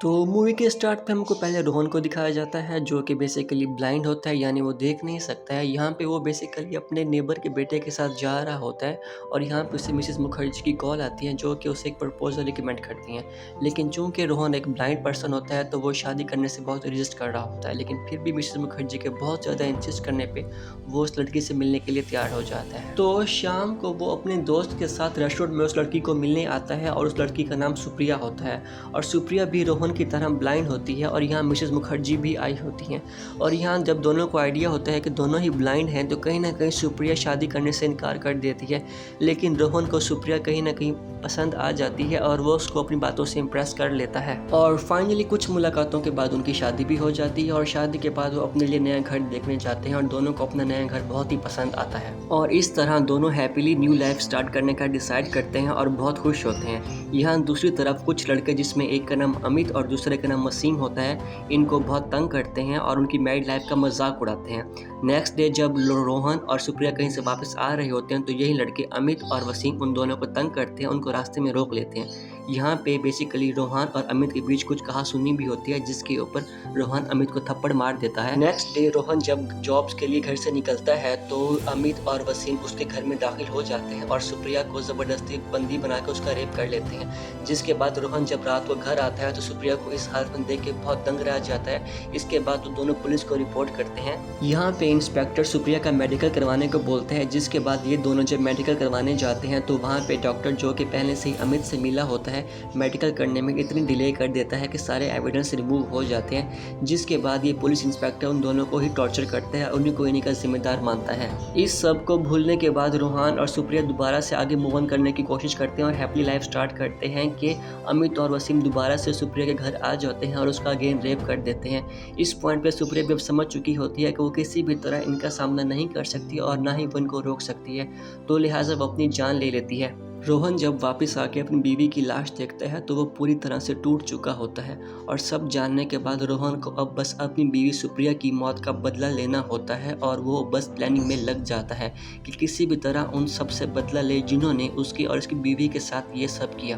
तो मूवी के स्टार्ट पे हमको पहले रोहन को दिखाया जाता है जो कि बेसिकली ब्लाइंड होता है, यानी वो देख नहीं सकता है। यहाँ पे वो बेसिकली अपने नेबर के बेटे के साथ जा रहा होता है और यहाँ पे उसे मिसेस मुखर्जी की कॉल आती है जो कि उसे एक प्रपोजल रिकमेंड करती हैं। लेकिन चूंकि रोहन एक ब्लाइंड पर्सन होता है तो वो शादी करने से बहुत रेजिस्ट कर रहा होता है, लेकिन फिर भी मिसेस मुखर्जी के बहुत ज़्यादा इंसिस्ट करने पर वो उस लड़की से मिलने के लिए तैयार हो जाता है। तो शाम को वो अपने दोस्त के साथ रेस्टोरेंट में उस लड़की को मिलने आता है और उस लड़की का नाम सुप्रिया होता है और सुप्रिया भी रोहन की तरह ब्लाइंड होती है और यहाँ मिसेस मुखर्जी भी आई होती हैं। और यहाँ जब दोनों को आइडिया होता है कि दोनों ही ब्लाइंड हैं तो कहीं ना कहीं सुप्रिया शादी करने से इनकार कर देती है, लेकिन रोहन को सुप्रिया कहीं ना कहीं पसंद आ जाती है और वो उसको अपनी बातों से इम्प्रेस कर लेता है। और फाइनली कुछ मुलाकातों के बाद उनकी शादी भी हो जाती है और शादी के बाद वो अपने लिए नया घर देखने जाते हैं और दोनों को अपना नया घर बहुत ही पसंद आता है और इस तरह दोनों हैप्पीली न्यू लाइफ स्टार्ट करने का डिसाइड करते हैं और बहुत खुश होते हैं। यहाँ दूसरी तरफ कुछ लड़के जिसमें एक का नाम अमित और दूसरे का नाम वसीम होता है, इनको बहुत तंग करते हैं और उनकी मैरिड लाइफ का मजाक उड़ाते हैं। नेक्स्ट डे जब रोहन और सुप्रिया कहीं से वापस आ रहे होते हैं तो यही लड़के अमित और वसीम उन दोनों को तंग करते हैं, उनको रास्ते में रोक लेते हैं। यहाँ पे बेसिकली रोहन और अमित के बीच कुछ कहासुनी भी होती है जिसके ऊपर रोहन अमित को थप्पड़ मार देता है। नेक्स्ट डे रोहन जब जॉब्स के लिए घर से निकलता है तो अमित और वसीम उसके घर में दाखिल हो जाते हैं और सुप्रिया को ज़बरदस्ती बंदी बनाकर उसका रेप कर लेते हैं। जिसके बाद रोहन जब रात को घर आता है तो सुप्रिया को इस हालत में देख के बहुत दंग रह जाता है। इसके बाद तो दोनों पुलिस को रिपोर्ट करते हैं। यहाँ पे इंस्पेक्टर सुप्रिया का मेडिकल करवाने को बोलते हैं, जिसके बाद ये दोनों जब मेडिकल करवाने जाते हैं तो वहाँ पे डॉक्टर जो कि पहले से ही अमित से मिला होता है मेडिकल करने में इतनी डिले कर देता है कि सारे एविडेंस रिमूव हो जाते हैं। जिसके बाद ये पुलिस इंस्पेक्टर उन दोनों को ही टॉर्चर करते हैं और उन्हीं को इन्हीं का जिम्मेदार मानता है। इस सब को भूलने के बाद रोहन और सुप्रिया दोबारा से आगे मूव ऑन करने की कोशिश करते हैं और हैप्पी लाइफ स्टार्ट करते हैं कि अमित और वसीम दोबारा से सुप्रिया के घर आ जाते हैं और उसका अगेन रेप कर देते हैं। इस पॉइंट पे सुप्रिया भी अब समझ चुकी होती है कि वो किसी भी तरह इनका सामना नहीं कर सकती और ना ही वो इनको रोक सकती है, तो लिहाजा वो अपनी जान ले लेती है। रोहन जब वापस आके अपनी बीवी की लाश देखता है तो वो पूरी तरह से टूट चुका होता है और सब जानने के बाद रोहन को अब बस अपनी बीवी सुप्रिया की मौत का बदला लेना होता है और वो बस प्लानिंग में लग जाता है कि किसी भी तरह उन सब से बदला ले जिन्होंने उसकी और उसकी बीवी के साथ ये सब किया।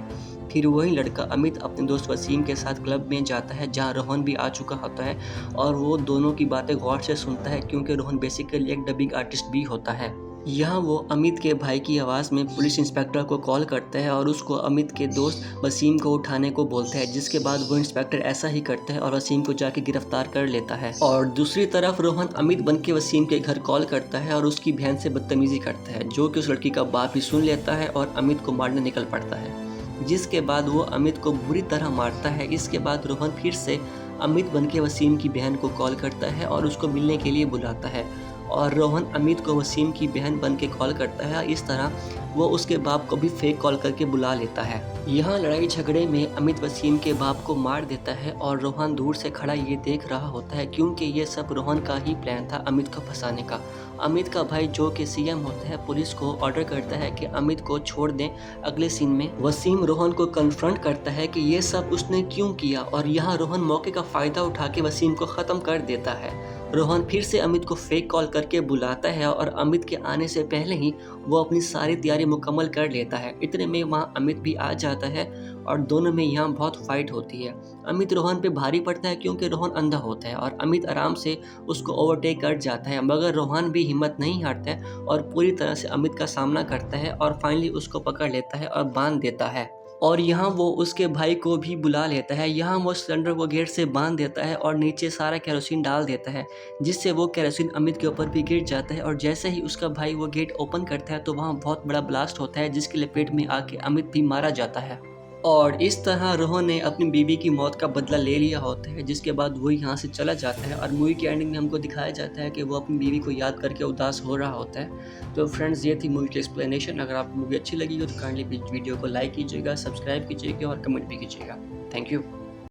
फिर वही लड़का अमित अपने दोस्त वसीम के साथ क्लब में जाता है जहाँ रोहन भी आ चुका होता है और वो दोनों की बातें गौर से सुनता है क्योंकि रोहन बेसिकली एक डबिंग आर्टिस्ट भी होता है। यहाँ वो अमित के भाई की आवाज़ में पुलिस इंस्पेक्टर को कॉल करता है और उसको अमित के दोस्त वसीम को उठाने को बोलता है, जिसके बाद वो इंस्पेक्टर ऐसा ही करता है और वसीम को जाके गिरफ्तार कर लेता है। और दूसरी तरफ रोहन अमित बन के वसीम के घर कॉल करता है और उसकी बहन से बदतमीजी करता है, जो कि उस लड़की का बाप ही सुन लेता है और अमित को मारने निकल पड़ता है। जिसके बाद वो अमित को बुरी तरह मारता है। इसके बाद रोहन फिर से अमित बन के वसीम की बहन को कॉल करता है और उसको मिलने के लिए बुलाता है और रोहन अमित को वसीम की बहन बन के कॉल करता है। इस तरह वो उसके बाप को भी फेक कॉल करके बुला लेता है। यहाँ लड़ाई झगड़े में अमित वसीम के बाप को मार देता है और रोहन दूर से खड़ा ये देख रहा होता है क्योंकि ये सब रोहन का ही प्लान था अमित को फंसाने का। अमित का भाई जो कि सीएम होता है पुलिस को ऑर्डर करता है कि अमित को छोड़ दें। अगले सीन में वसीम रोहन को कन्फ्रंट करता है कि ये सब उसने क्यों किया और यहाँ रोहन मौके का फ़ायदा उठा के वसीम को ख़त्म कर देता है। रोहन फिर से अमित को फेक कॉल करके बुलाता है और अमित के आने से पहले ही वो अपनी सारी तैयारी मुकम्मल कर लेता है। इतने में वहाँ अमित भी आ जाता है और दोनों में यहाँ बहुत फाइट होती है। अमित रोहन पे भारी पड़ता है क्योंकि रोहन अंधा होता है और अमित आराम से उसको ओवरटेक कर जाता है, मगर रोहन भी हिम्मत नहीं हारता है और पूरी तरह से अमित का सामना करता है और फाइनली उसको पकड़ लेता है और बांध देता है। और यहाँ वो उसके भाई को भी बुला लेता है। यहाँ वो सिलेंडर को गेट से बांध देता है और नीचे सारा केरोसिन डाल देता है, जिससे वो केरोसिन अमित के ऊपर भी गिर जाता है और जैसे ही उसका भाई वो गेट ओपन करता है तो वहाँ बहुत बड़ा ब्लास्ट होता है, जिसके लपेट में आके अमित भी मारा जाता है। और इस तरह रोहन ने अपनी बीवी की मौत का बदला ले लिया होता है, जिसके बाद वो यहाँ से चला जाता है और मूवी की एंडिंग में हमको दिखाया जाता है कि वो अपनी बीवी को याद करके उदास हो रहा होता है। तो फ्रेंड्स, ये थी मूवी की एक्सप्लेनेशन। अगर आपको मूवी अच्छी लगी हो तो काइंडली वीडियो को लाइक कीजिएगा, सब्सक्राइब कीजिएगा और कमेंट भी कीजिएगा। Thank you.